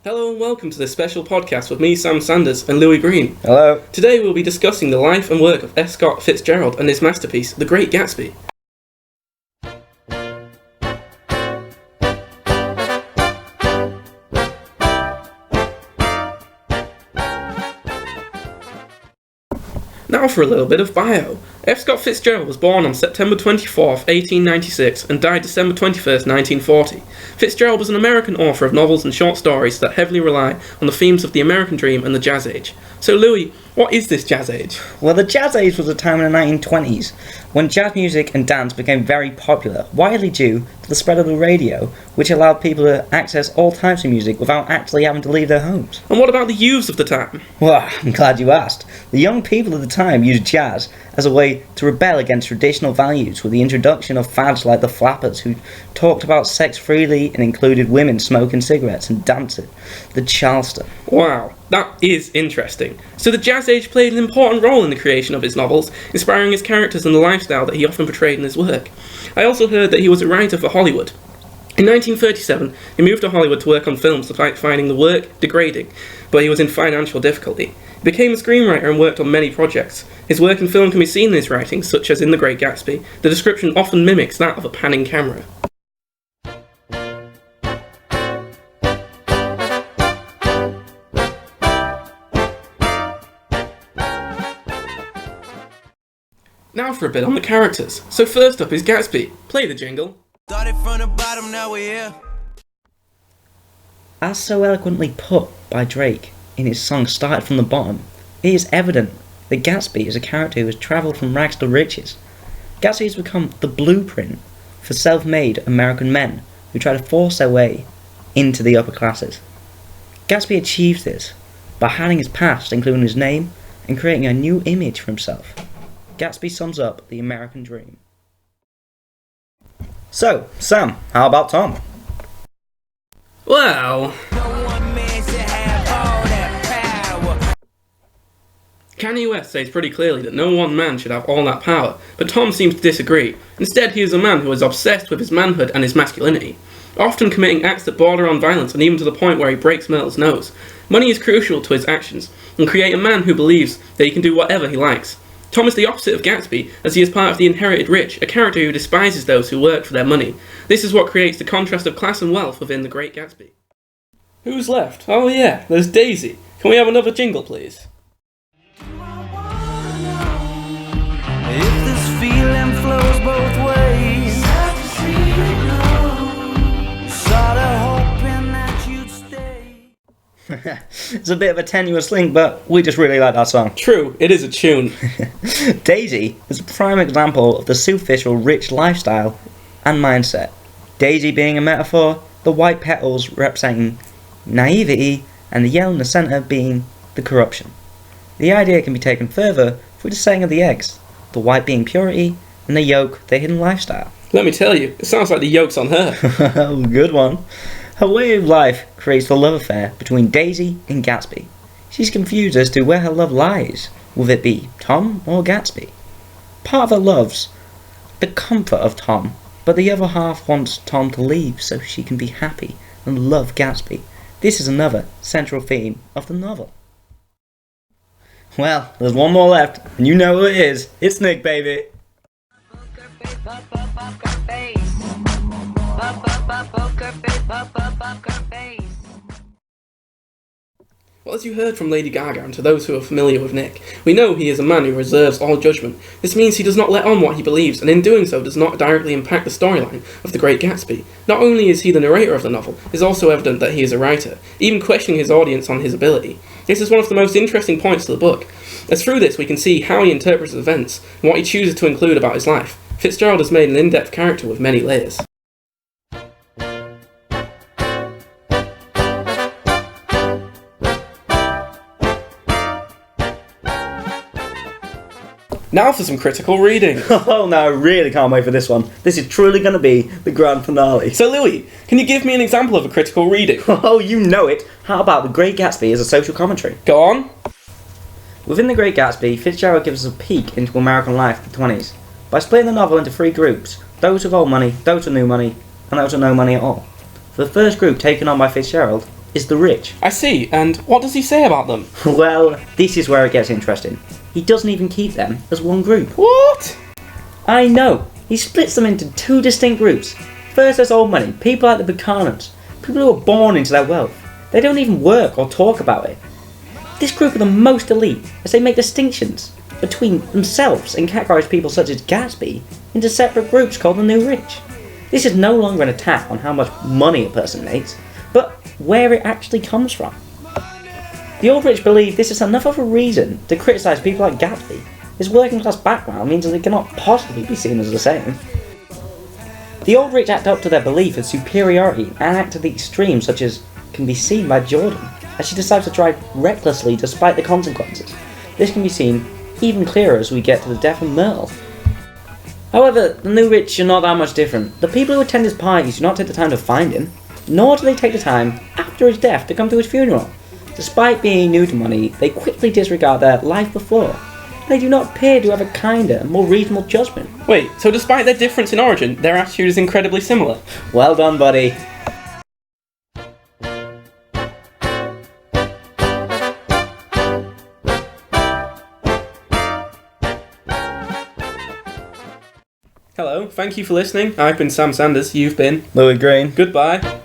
Hello and welcome to this special podcast with me, Sam Sanders, and Louis Green. Hello. Today we'll be discussing the life and work of F. Scott Fitzgerald and his masterpiece, The Great Gatsby. Now for a little bit of bio. F. Scott Fitzgerald was born on September 24th, 1896 and died December 21st, 1940. Fitzgerald was an American author of novels and short stories that heavily rely on the themes of the American dream and the Jazz Age. So Louis, what is this Jazz Age? Well, the Jazz Age was a time in the 1920s when jazz music and dance became very popular, widely due to the spread of the radio, which allowed people to access all types of music without actually having to leave their homes. And what about the youths of the time? Well, I'm glad you asked. The young people of the time used jazz as a way to rebel against traditional values with the introduction of fads like the Flappers, who talked about sex freely and included women smoking cigarettes and dancing the Charleston. Wow, that is interesting. So the Jazz Age played an important role in the creation of his novels, inspiring his characters and the lifestyle that he often portrayed in his work. I also heard that he was a writer for Hollywood. In 1937, he moved to Hollywood to work on films despite finding the work degrading, but he was in financial difficulty. He became a screenwriter and worked on many projects. His work in film can be seen in his writings, such as in The Great Gatsby. The description often mimics that of a panning camera. Now for a bit on the characters. So first up is Gatsby. Play the jingle. Started from the bottom, now we're here. As so eloquently put by Drake in his song Started from the Bottom, it is evident that Gatsby is a character who has travelled from rags to riches. Gatsby has become the blueprint for self-made American men who try to force their way into the upper classes. Gatsby achieved this by hiding his past, including his name, and creating a new image for himself. Gatsby sums up the American dream. So, Sam, how about Tom? Well, Kanye West says pretty clearly that no one man should have all that power, but Tom seems to disagree. Instead, he is a man who is obsessed with his manhood and his masculinity, often committing acts that border on violence and even to the point where he breaks Myrtle's nose. Money is crucial to his actions, and create a man who believes that he can do whatever he likes. Tom is the opposite of Gatsby, as he is part of the inherited rich, a character who despises those who work for their money. This is what creates the contrast of class and wealth within The Great Gatsby. Who's left? Oh yeah, there's Daisy. Can we have another jingle, please? If this feeling flows both ways, sorta hoping that you'd stay. It's a bit of a tenuous link, but we just really like that song. True, it is a tune. Daisy is a prime example of the superficial rich lifestyle and mindset. Daisy being a metaphor, the white petals representing naivety, and the yellow in the centre being the corruption. The idea can be taken further through the setting of the eggs, the white being purity, and the yolk the hidden lifestyle. Let me tell you, it sounds like the yolk's on her. Good one. Her way of life creates the love affair between Daisy and Gatsby. She's confused as to where her love lies. Will it be Tom or Gatsby? Part of her loves the comfort of Tom, but the other half wants Tom to leave so she can be happy and love Gatsby. This is another central theme of the novel. Well, there's one more left, and you know who it is. It's Nick, baby. Well, as you heard from Lady Gaga and to those who are familiar with Nick, we know he is a man who reserves all judgment. This means he does not let on what he believes, and in doing so does not directly impact the storyline of The Great Gatsby. Not only is he the narrator of the novel, it is also evident that he is a writer, even questioning his audience on his ability. This is one of the most interesting points of the book, as through this we can see how he interprets events and what he chooses to include about his life. Fitzgerald has made an in-depth character with many layers. Now for some critical reading. Oh, no, I really can't wait for this one. This is truly going to be the grand finale. So Louis, can you give me an example of a critical reading? Oh, you know it. How about The Great Gatsby as a social commentary? Go on. Within The Great Gatsby, Fitzgerald gives us a peek into American life in the 20s by splitting the novel into three groups: those with old money, those with new money, and those with no money at all. For the first group taken on by Fitzgerald, is the rich. I see, and what does he say about them? Well, this is where it gets interesting. He doesn't even keep them as one group. What? I know. He splits them into two distinct groups. First there's old money, people like the Buchanans, people who are born into their wealth. They don't even work or talk about it. This group are the most elite, as they make distinctions between themselves and categorize people such as Gatsby into separate groups called the New Rich. This is no longer an attack on how much money a person makes, but where it actually comes from. The old rich believe this is enough of a reason to criticise people like Gatsby. His working class background means that they cannot possibly be seen as the same. The old rich act up to their belief of superiority and act to the extreme, such as can be seen by Jordan, as she decides to drive recklessly despite the consequences. This can be seen even clearer as we get to the death of Merle. However, the new rich are not that much different. The people who attend his parties do not take the time to find him, nor do they take the time after his death to come to his funeral. Despite being new to money, they quickly disregard their life before. They do not appear to have a kinder, more reasonable judgment. Wait, so despite their difference in origin, their attitude is incredibly similar? Well done, buddy. Hello, thank you for listening. I've been Sam Sanders, you've been Louis Green. Goodbye.